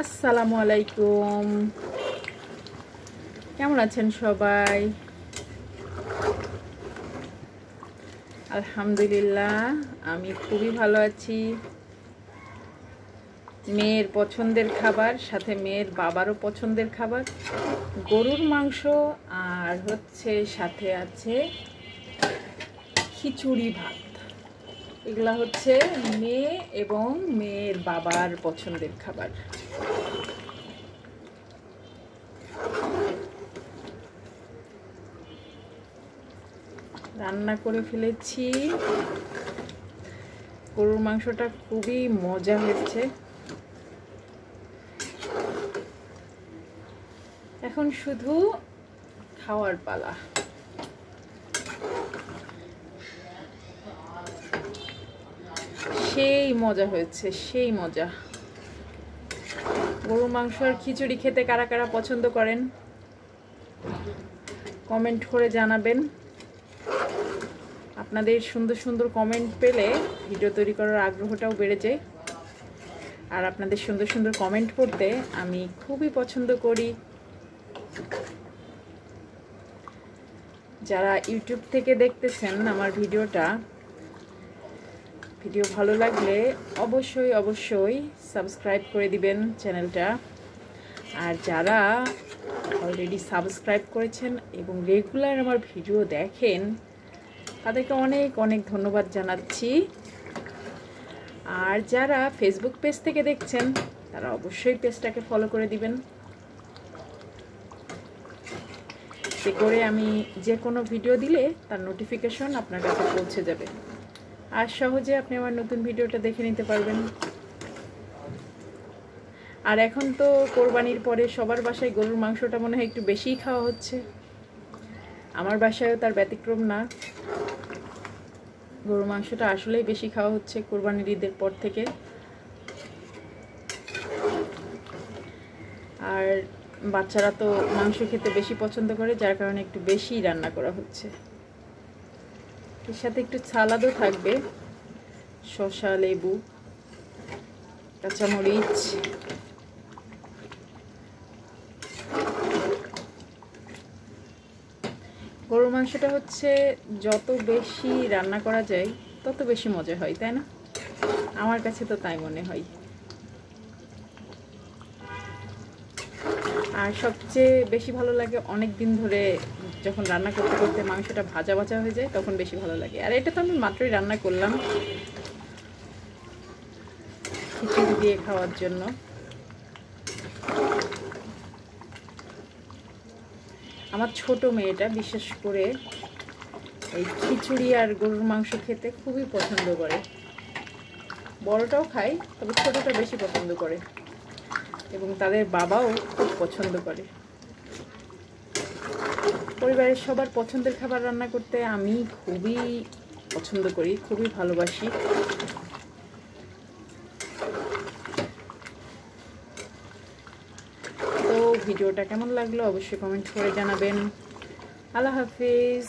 আসসালামু আলাইকুম, কেমন আছেন সবাই? আলহামদুলিল্লাহ আমি খুবই ভালো আছি। মেয়ের পছন্দের খাবার, সাথে মেয়ের বাবারও পছন্দের খাবার, গরুর মাংস, আর সাথে আছে খিচুড়ি ভাত। এগুলা হচ্ছে মেয়ে এবং মেয়ের বাবার পছন্দের খাবার। রান্না করে ফেলেছি। গরুর মাংসটা খুবই মজা হয়েছে। এখন শুধু খাওয়ার পালা। সেই মজা হয়েছে, সেই মজা। গরুর মাংস আর খিচুড়ি খেতে কারা কারা পছন্দ করেন কমেন্ট করে জানাবেন। আপনাদের সুন্দর সুন্দর কমেন্ট পেলে ভিডিও তৈরি করার আগ্রহটাও বেড়ে যায়। আর আপনাদের সুন্দর সুন্দর কমেন্ট পড়তে আমি খুবই পছন্দ করি। যারা ইউটিউব থেকে দেখতেছেন আমার ভিডিও ভালো লাগলে অবশ্যই সাবস্ক্রাইব করে দিবেন চ্যানেলটা। আর যারা অলরেডি সাবস্ক্রাইব করেছেন এবং রেগুলার আমার ভিডিও দেখেন তাদেরকে অনেক অনেক ধন্যবাদ জানাচ্ছি। আর যারা ফেসবুক পেজ থেকে দেখছেন তারা অবশ্যই পেজটাকে ফলো করে দিবেন, এতে করে আমি যে কোনো ভিডিও দিলে তার নোটিফিকেশন আপনার কাছে পৌঁছে যাবে আর সহজে আপনি আমার নতুন ভিডিওটা দেখে নিতে পারবেন। আর এখন তো কোরবানির পরে সবার বাসায় গরুর মাংসটা মনে হয় একটু বেশিই খাওয়া হচ্ছে। আমার বাসায়ও তার ব্যতিক্রম না। গরুর মাংসটা আসলেই বেশি খাওয়া হচ্ছে কোরবানির ঈদের পর থেকে। আর বাচ্চারা তো মাংস খেতে বেশি পছন্দ করে, যার কারণে একটু বেশি রান্না করা হচ্ছে। এর সাথে একটু সালাদও থাকবে, শসা, লেবু, কাঁচামরিচ। গরুর মাংসটা যত বেশি রান্না করা যায় তত বেশি মজা হয়, তাই না? আমার কাছে তো তাই মনে হয়। আর সবচেয়ে বেশি ভালো লাগে অনেক দিন ধরে যখন রান্না করতে করতে মাংসটা ভাজা ভাজা হয়ে যায়, তখন বেশি ভালো লাগে। আর এটা তো আমি মাত্রই রান্না করলাম খিচুড়ি দিয়ে খাওয়ার জন্য। আমার ছোট মেয়েটা বিশেষ করে এই খিচুড়ি আর গরুর মাংস খেতে খুবই পছন্দ করে। বড়টাও খায়, তবে ছোটটা বেশি পছন্দ করে এবং তাদের বাবাও খুব পছন্দ করে। পরিবারের সবার পছন্দের খাবার রান্না করতে আমি খুবই পছন্দ করি, খুবই ভালোবাসি। তো ভিডিওটা কেমন লাগলো অবশ্যই কমেন্ট করে জানাবেন। আল্লাহ হাফিজ।